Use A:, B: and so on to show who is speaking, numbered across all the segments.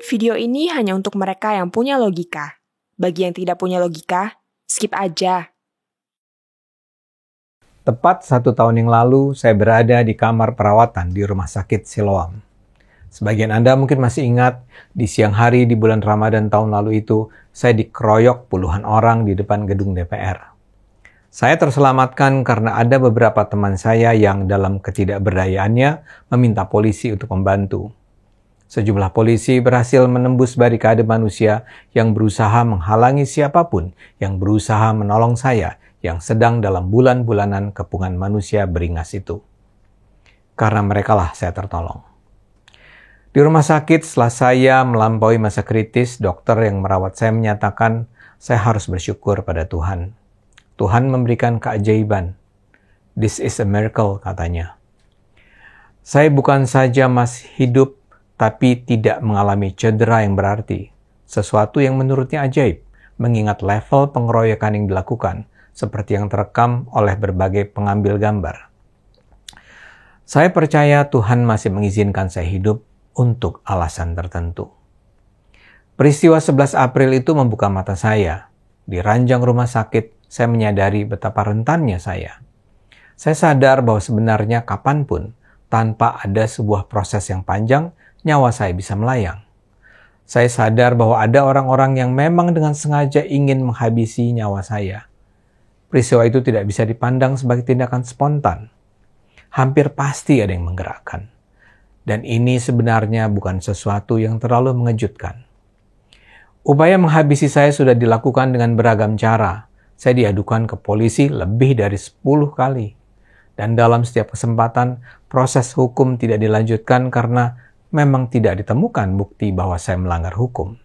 A: Video ini hanya untuk mereka yang punya logika. Bagi yang tidak punya logika, skip aja.
B: Tepat 1 tahun yang lalu, saya berada di kamar perawatan di Rumah Sakit Siloam. Sebagian Anda mungkin masih ingat, di siang hari di bulan Ramadan tahun lalu itu, saya dikeroyok puluhan orang di depan gedung DPR. Saya terselamatkan karena ada beberapa teman saya yang dalam ketidakberdayaannya meminta polisi untuk membantu. Sejumlah polisi berhasil menembus barikade manusia yang berusaha menghalangi siapapun yang berusaha menolong saya yang sedang dalam bulan-bulanan kepungan manusia beringas itu. Karena merekalah saya tertolong. Di rumah sakit setelah saya melampaui masa kritis, dokter yang merawat saya menyatakan saya harus bersyukur pada Tuhan. Tuhan memberikan keajaiban. This is a miracle, katanya. Saya bukan saja masih hidup, tapi tidak mengalami cedera yang berarti. Sesuatu yang menurutnya ajaib, mengingat level pengeroyokan yang dilakukan, seperti yang terekam oleh berbagai pengambil gambar. Saya percaya Tuhan masih mengizinkan saya hidup untuk alasan tertentu. Peristiwa 11 April itu membuka mata saya. Di ranjang rumah sakit, saya menyadari betapa rentannya saya. Saya sadar bahwa sebenarnya kapanpun, tanpa ada sebuah proses yang panjang, nyawa saya bisa melayang. Saya sadar bahwa ada orang-orang yang memang dengan sengaja ingin menghabisi nyawa saya. Peristiwa itu tidak bisa dipandang sebagai tindakan spontan. Hampir pasti ada yang menggerakkan. Dan ini sebenarnya bukan sesuatu yang terlalu mengejutkan. Upaya menghabisi saya sudah dilakukan dengan beragam cara. Saya diadukan ke polisi lebih dari 10 kali. Dan dalam setiap kesempatan, proses hukum tidak dilanjutkan karena memang tidak ditemukan bukti bahwa saya melanggar hukum.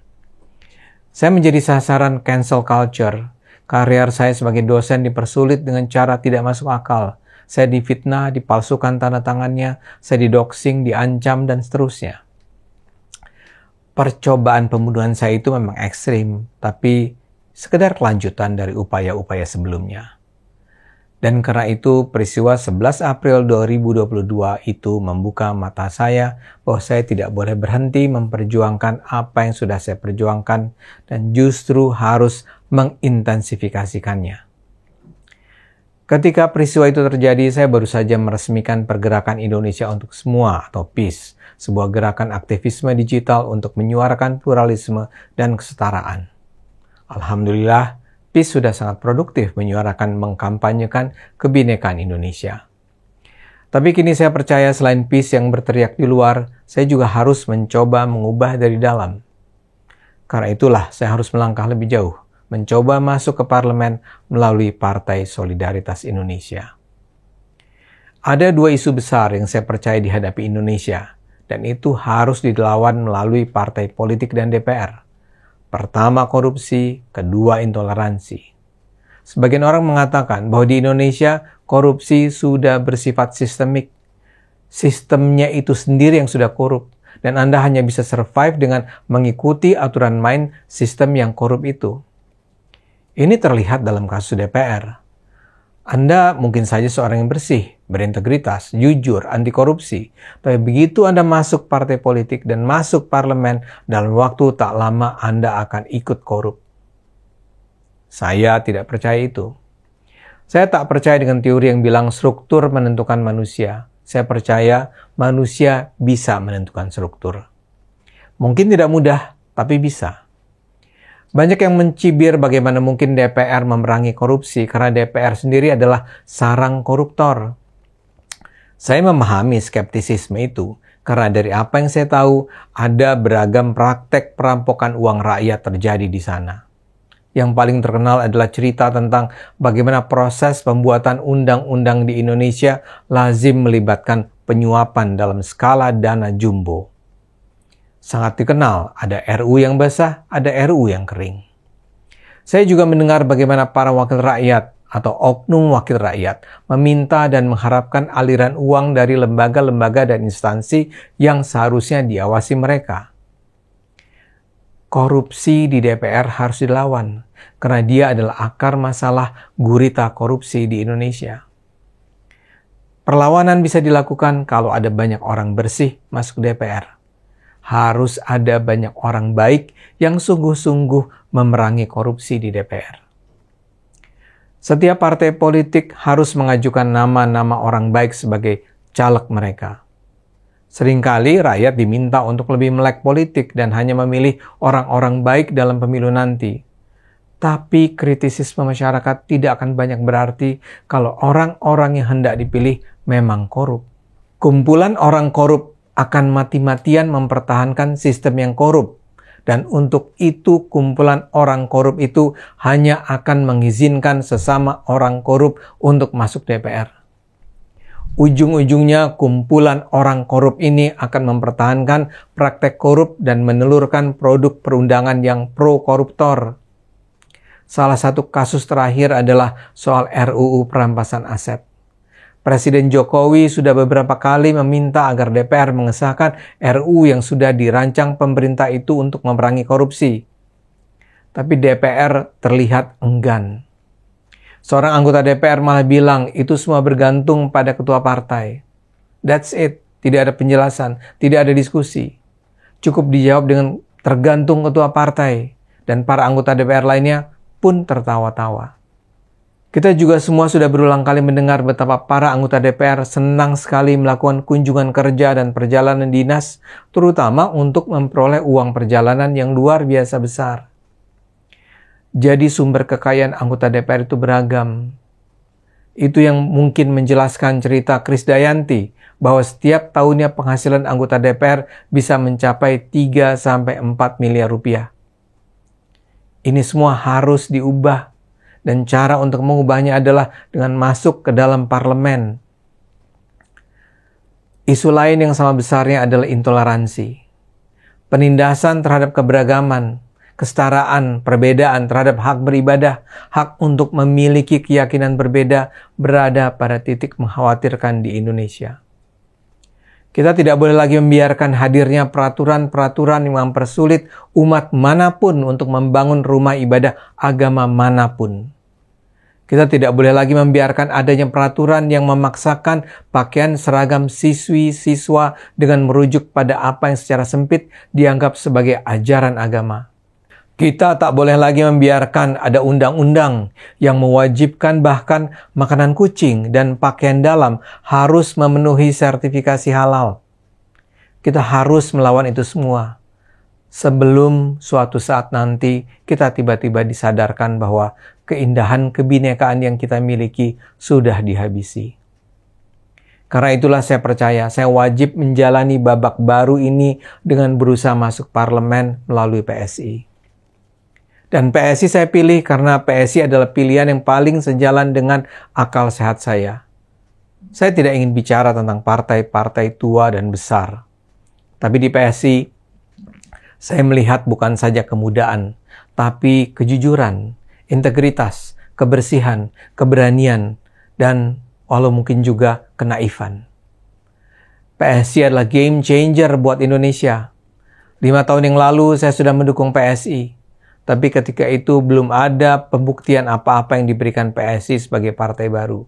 B: Saya menjadi sasaran cancel culture. Karier saya sebagai dosen dipersulit dengan cara tidak masuk akal. Saya difitnah, dipalsukan tanda tangannya, saya didoxing, diancam, dan seterusnya. Percobaan pembunuhan saya itu memang ekstrim, tapi sekedar kelanjutan dari upaya-upaya sebelumnya. Dan karena itu, peristiwa 11 April 2022 itu membuka mata saya bahwa saya tidak boleh berhenti memperjuangkan apa yang sudah saya perjuangkan dan justru harus mengintensifikasikannya. Ketika peristiwa itu terjadi, saya baru saja meresmikan Pergerakan Indonesia untuk Semua atau PIS, sebuah gerakan aktivisme digital untuk menyuarakan pluralisme dan kesetaraan. Alhamdulillah, PIS sudah sangat produktif menyuarakan mengkampanyekan kebinekaan Indonesia. Tapi kini saya percaya selain PIS yang berteriak di luar, saya juga harus mencoba mengubah dari dalam. Karena itulah saya harus melangkah lebih jauh, mencoba masuk ke parlemen melalui Partai Solidaritas Indonesia. Ada 2 isu besar yang saya percaya dihadapi Indonesia, dan itu harus dilawan melalui partai politik dan DPR. Pertama korupsi, kedua intoleransi. Sebagian orang mengatakan bahwa di Indonesia korupsi sudah bersifat sistemik. Sistemnya itu sendiri yang sudah korup, dan Anda hanya bisa survive dengan mengikuti aturan main sistem yang korup itu. Ini terlihat dalam kasus DPR. Anda mungkin saja seorang yang bersih, berintegritas, jujur, anti korupsi. Tapi begitu Anda masuk partai politik dan masuk parlemen, dalam waktu tak lama Anda akan ikut korup. Saya tidak percaya itu. Saya tak percaya dengan teori yang bilang struktur menentukan manusia. Saya percaya manusia bisa menentukan struktur. Mungkin tidak mudah, tapi bisa. Banyak yang mencibir bagaimana mungkin DPR memerangi korupsi karena DPR sendiri adalah sarang koruptor. Saya memahami skeptisisme itu karena dari apa yang saya tahu ada beragam praktek perampokan uang rakyat terjadi di sana. Yang paling terkenal adalah cerita tentang bagaimana proses pembuatan undang-undang di Indonesia lazim melibatkan penyuapan dalam skala dana jumbo. Sangat dikenal, ada RU yang basah, ada RU yang kering. Saya juga mendengar bagaimana para wakil rakyat atau oknum wakil rakyat meminta dan mengharapkan aliran uang dari lembaga-lembaga dan instansi yang seharusnya diawasi mereka. Korupsi di DPR harus dilawan, karena dia adalah akar masalah gurita korupsi di Indonesia. Perlawanan bisa dilakukan kalau ada banyak orang bersih masuk DPR. harus ada banyak orang baik yang sungguh-sungguh memerangi korupsi di DPR. Setiap partai politik harus mengajukan nama-nama orang baik sebagai caleg mereka. Seringkali rakyat diminta untuk lebih melek politik dan hanya memilih orang-orang baik dalam pemilu nanti. Tapi kritisisme masyarakat tidak akan banyak berarti kalau orang-orang yang hendak dipilih memang korup. Kumpulan orang korup akan mati-matian mempertahankan sistem yang korup. Dan untuk itu kumpulan orang korup itu hanya akan mengizinkan sesama orang korup untuk masuk DPR. Ujung-ujungnya kumpulan orang korup ini akan mempertahankan praktek korup dan menelurkan produk perundangan yang pro-koruptor. Salah satu kasus terakhir adalah soal RUU perampasan aset. Presiden Jokowi sudah beberapa kali meminta agar DPR mengesahkan RUU yang sudah dirancang pemerintah itu untuk memerangi korupsi. Tapi DPR terlihat enggan. Seorang anggota DPR malah bilang itu semua bergantung pada ketua partai. That's it. Tidak ada penjelasan, tidak ada diskusi. Cukup dijawab dengan tergantung ketua partai. Dan para anggota DPR lainnya pun tertawa-tawa. Kita juga semua sudah berulang kali mendengar betapa para anggota DPR senang sekali melakukan kunjungan kerja dan perjalanan dinas, terutama untuk memperoleh uang perjalanan yang luar biasa besar. Jadi sumber kekayaan anggota DPR itu beragam. Itu yang mungkin menjelaskan cerita Krisdayanti bahwa setiap tahunnya penghasilan anggota DPR bisa mencapai 3-4 miliar rupiah. Ini semua harus diubah, dan cara untuk mengubahnya adalah dengan masuk ke dalam parlemen. Isu lain yang sama besarnya adalah intoleransi. Penindasan terhadap keberagaman, kesetaraan, perbedaan terhadap hak beribadah, hak untuk memiliki keyakinan berbeda berada pada titik mengkhawatirkan di Indonesia. Kita tidak boleh lagi membiarkan hadirnya peraturan-peraturan yang mempersulit umat manapun untuk membangun rumah ibadah agama manapun. Kita tidak boleh lagi membiarkan adanya peraturan yang memaksakan pakaian seragam siswi-siswa dengan merujuk pada apa yang secara sempit dianggap sebagai ajaran agama. Kita tak boleh lagi membiarkan ada undang-undang yang mewajibkan bahkan makanan kucing dan pakaian dalam harus memenuhi sertifikasi halal. Kita harus melawan itu semua sebelum suatu saat nanti kita tiba-tiba disadarkan bahwa keindahan kebinekaan yang kita miliki sudah dihabisi. Karena itulah saya percaya saya wajib menjalani babak baru ini dengan berusaha masuk parlemen melalui PSI. Dan PSI saya pilih karena PSI adalah pilihan yang paling sejalan dengan akal sehat saya. Saya tidak ingin bicara tentang partai-partai tua dan besar. Tapi di PSI, saya melihat bukan saja kemudaan, tapi kejujuran, integritas, kebersihan, keberanian, dan walau mungkin juga kenaifan. PSI adalah game changer buat Indonesia. 5 tahun yang lalu saya sudah mendukung PSI. Tapi ketika itu belum ada pembuktian apa-apa yang diberikan PSI sebagai partai baru.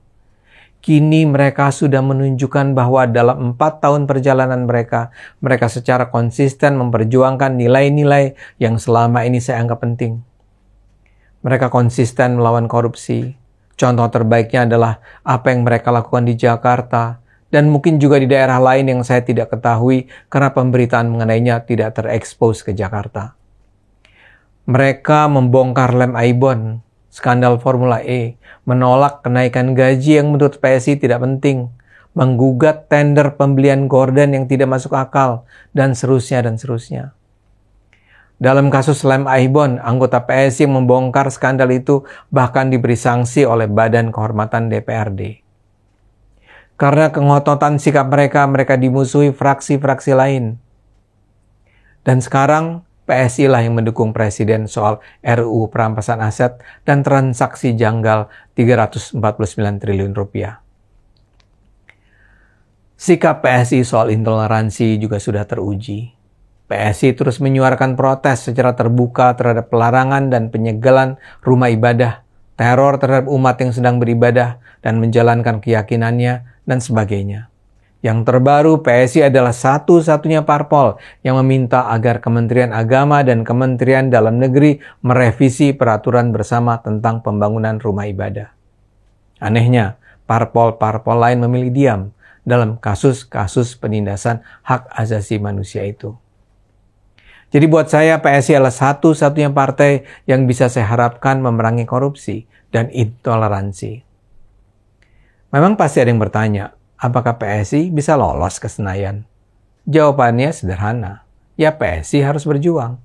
B: Kini mereka sudah menunjukkan bahwa dalam 4 tahun perjalanan mereka secara konsisten memperjuangkan nilai-nilai yang selama ini saya anggap penting. Mereka konsisten melawan korupsi. Contoh terbaiknya adalah apa yang mereka lakukan di Jakarta, dan mungkin juga di daerah lain yang saya tidak ketahui karena pemberitaan mengenainya tidak terekspos ke Jakarta. Mereka membongkar lem Aibon, skandal Formula E, menolak kenaikan gaji yang menurut PSI tidak penting, menggugat tender pembelian gorden yang tidak masuk akal, dan seterusnya dan seterusnya. Dalam kasus lem Aibon, anggota PSI yang membongkar skandal itu bahkan diberi sanksi oleh Badan Kehormatan DPRD. Karena kengototan sikap mereka dimusuhi fraksi-fraksi lain. Dan sekarang, PSI lah yang mendukung Presiden soal RUU perampasan aset dan transaksi janggal 349 triliun rupiah. Sikap PSI soal intoleransi juga sudah teruji. PSI terus menyuarakan protes secara terbuka terhadap pelarangan dan penyegelan rumah ibadah, teror terhadap umat yang sedang beribadah dan menjalankan keyakinannya, dan sebagainya. Yang terbaru, PSI adalah satu-satunya parpol yang meminta agar Kementerian Agama dan Kementerian Dalam Negeri merevisi peraturan bersama tentang pembangunan rumah ibadah. Anehnya, parpol-parpol lain memilih diam dalam kasus-kasus penindasan hak asasi manusia itu. Jadi buat saya, PSI adalah satu-satunya partai yang bisa saya harapkan memerangi korupsi dan intoleransi. Memang pasti ada yang bertanya, apakah PSI bisa lolos ke Senayan? Jawabannya sederhana, ya PSI harus berjuang.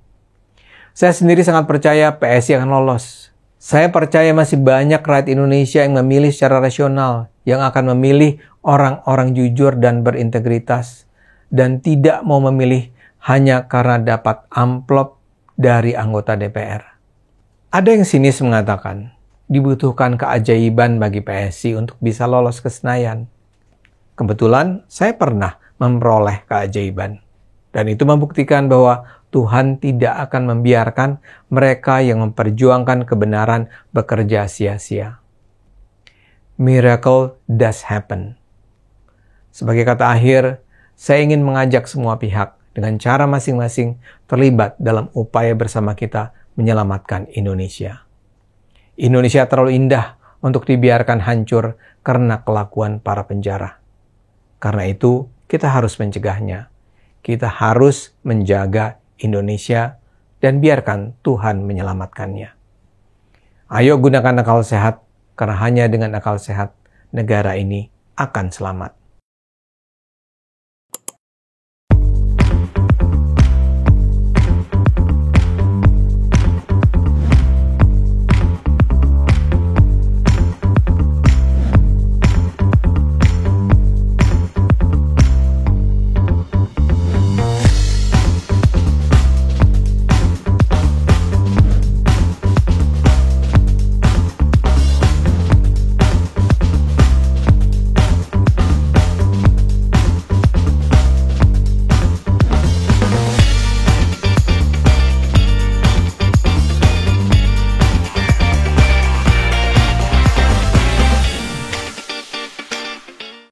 B: Saya sendiri sangat percaya PSI akan lolos. Saya percaya masih banyak rakyat Indonesia yang memilih secara rasional, yang akan memilih orang-orang jujur dan berintegritas, dan tidak mau memilih hanya karena dapat amplop dari anggota DPR. Ada yang sinis mengatakan, dibutuhkan keajaiban bagi PSI untuk bisa lolos ke Senayan. Kebetulan saya pernah memperoleh keajaiban. Dan itu membuktikan bahwa Tuhan tidak akan membiarkan mereka yang memperjuangkan kebenaran bekerja sia-sia. Miracle does happen. Sebagai kata akhir, saya ingin mengajak semua pihak dengan cara masing-masing terlibat dalam upaya bersama kita menyelamatkan Indonesia. Indonesia terlalu indah untuk dibiarkan hancur karena kelakuan para penjara. Karena itu, kita harus mencegahnya. Kita harus menjaga Indonesia dan biarkan Tuhan menyelamatkannya. Ayo gunakan akal sehat, karena hanya dengan akal sehat negara ini akan selamat.